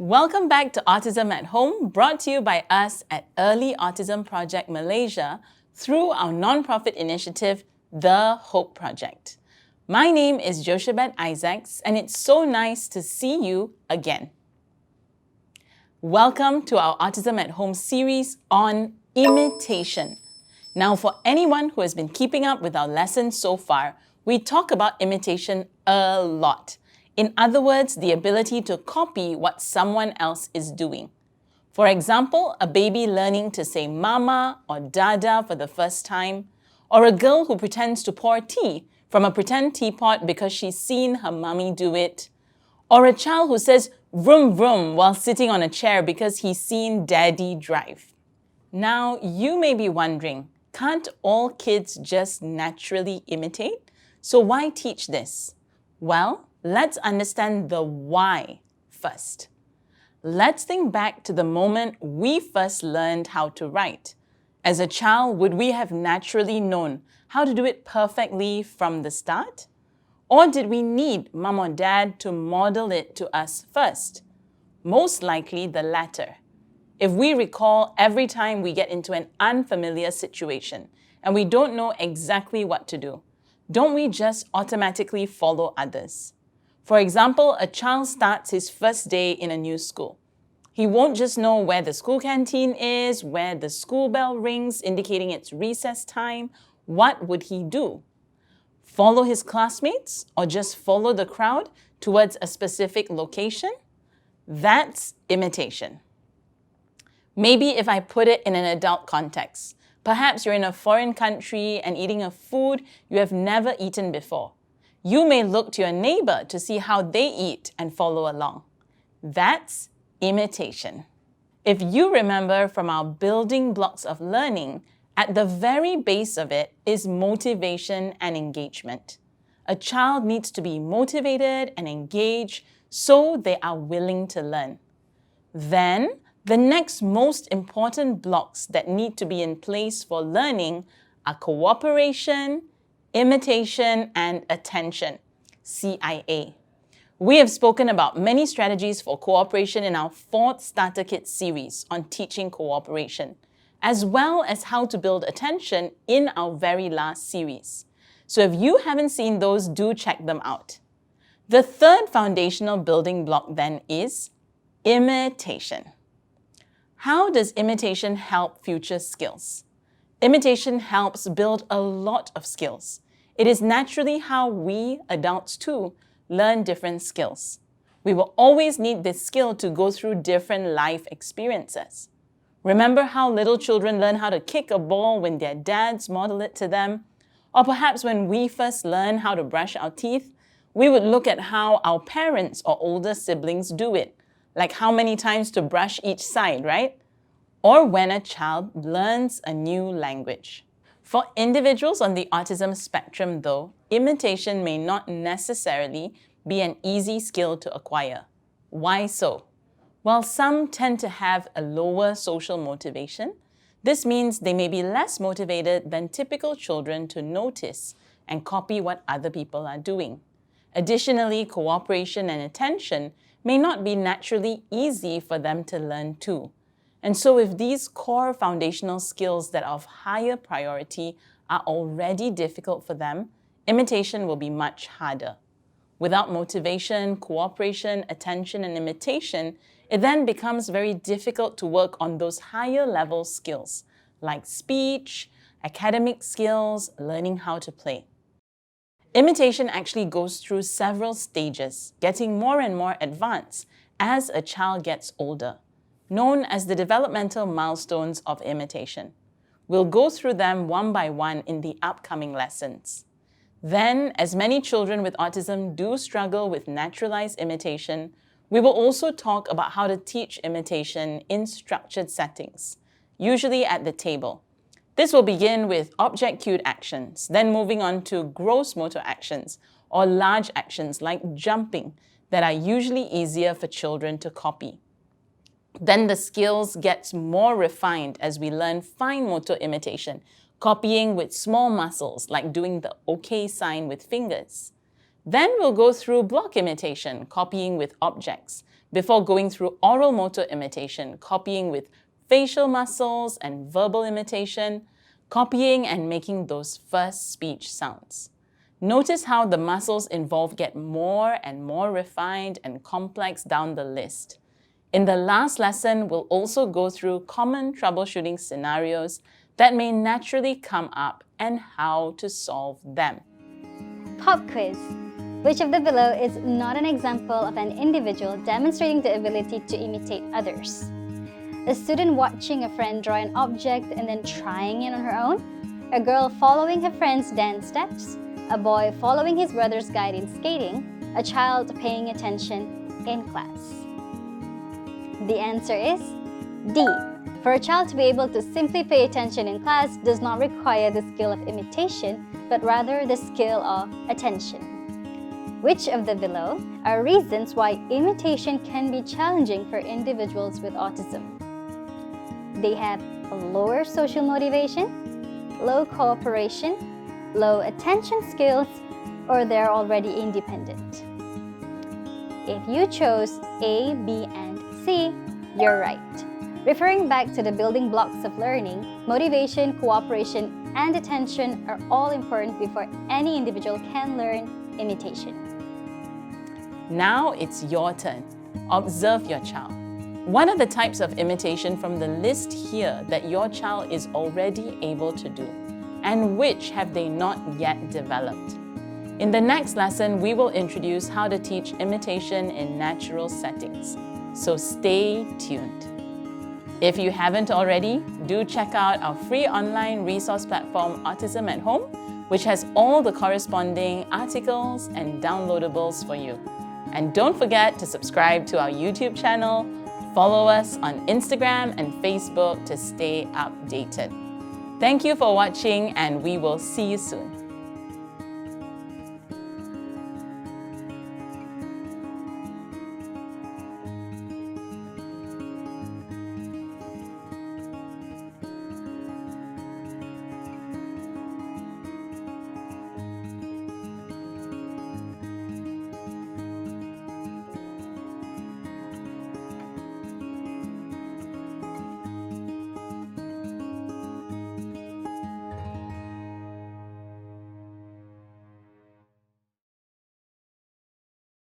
Welcome back to Autism at Home, brought to you by us at Early Autism Project Malaysia through our non-profit initiative, The Hope Project. My name is Joshabet Isaacs, and it's so nice to see you again. Welcome to our Autism at Home series on imitation. Now, for anyone who has been keeping up with our lessons so far, we talk about imitation a lot. In other words, the ability to copy what someone else is doing. For example, a baby learning to say mama or dada for the first time, or a girl who pretends to pour tea from a pretend teapot because she's seen her mummy do it, or a child who says vroom vroom while sitting on a chair because he's seen daddy drive. Now, you may be wondering, can't all kids just naturally imitate? So why teach this? Well, let's understand the why first. Let's think back to the moment we first learned how to write. As a child, would we have naturally known how to do it perfectly from the start? Or did we need mom or dad to model it to us first? Most likely the latter. If we recall, every time we get into an unfamiliar situation and we don't know exactly what to do, don't we just automatically follow others? For example, a child starts his first day in a new school. He won't just know where the school canteen is, where the school bell rings indicating it's recess time. What would he do? Follow his classmates or just follow the crowd towards a specific location? That's imitation. Maybe if I put it in an adult context, perhaps you're in a foreign country and eating a food you have never eaten before. You may look to your neighbor to see how they eat and follow along. That's imitation. If you remember from our building blocks of learning, at the very base of it is motivation and engagement. A child needs to be motivated and engaged so they are willing to learn. Then, the next most important blocks that need to be in place for learning are cooperation, imitation, and attention, CIA. We have spoken about many strategies for cooperation in our 4th Starter Kit series on teaching cooperation, as well as how to build attention in our very last series. So if you haven't seen those, do check them out. The third foundational building block then is imitation. How does imitation help future skills? Imitation helps build a lot of skills. It is naturally how we, adults too, learn different skills. We will always need this skill to go through different life experiences. Remember how little children learn how to kick a ball when their dads model it to them? Or perhaps when we first learn how to brush our teeth, we would look at how our parents or older siblings do it, like how many times to brush each side, right? Or when a child learns a new language. For individuals on the autism spectrum, though, imitation may not necessarily be an easy skill to acquire. Why so? While some tend to have a lower social motivation, this means they may be less motivated than typical children to notice and copy what other people are doing. Additionally, cooperation and attention may not be naturally easy for them to learn too. And so if these core foundational skills that are of higher priority are already difficult for them, imitation will be much harder. Without motivation, cooperation, attention, and imitation, it then becomes very difficult to work on those higher level skills like speech, academic skills, learning how to play. Imitation actually goes through several stages, getting more and more advanced as a child gets older, known as the developmental milestones of imitation. We'll go through them one by one in the upcoming lessons. Then, as many children with autism do struggle with naturalized imitation, we will also talk about how to teach imitation in structured settings, usually at the table. This will begin with object-cued actions, then moving on to gross motor actions or large actions like jumping that are usually easier for children to copy. Then the skills get more refined as we learn fine motor imitation, copying with small muscles like doing the OK sign with fingers. Then we'll go through block imitation, copying with objects, before going through oral motor imitation, copying with facial muscles and verbal imitation, copying and making those first speech sounds. Notice how the muscles involved get more and more refined and complex down the list. In the last lesson, we'll also go through common troubleshooting scenarios that may naturally come up and how to solve them. Pop quiz. Which of the below is not an example of an individual demonstrating the ability to imitate others? A student watching a friend draw an object and then trying it on her own? A girl following her friend's dance steps? A boy following his brother's guide in skating? A child paying attention in class? The answer is D. For a child to be able to simply pay attention in class does not require the skill of imitation, but rather the skill of attention. Which of the below are reasons why imitation can be challenging for individuals with autism? They have a lower social motivation, low cooperation, low attention skills, or they're already independent. If you chose A, B, and C, you're right. Referring back to the building blocks of learning, motivation, cooperation, and attention are all important before any individual can learn imitation. Now it's your turn. Observe your child. What are the types of imitation from the list here that your child is already able to do? And which have they not yet developed? In the next lesson, we will introduce how to teach imitation in natural settings. So stay tuned. If you haven't already, do check out our free online resource platform, Autism at Home, which has all the corresponding articles and downloadables for you. And don't forget to subscribe to our YouTube channel, follow us on Instagram and Facebook to stay updated. Thank you for watching, and we will see you soon.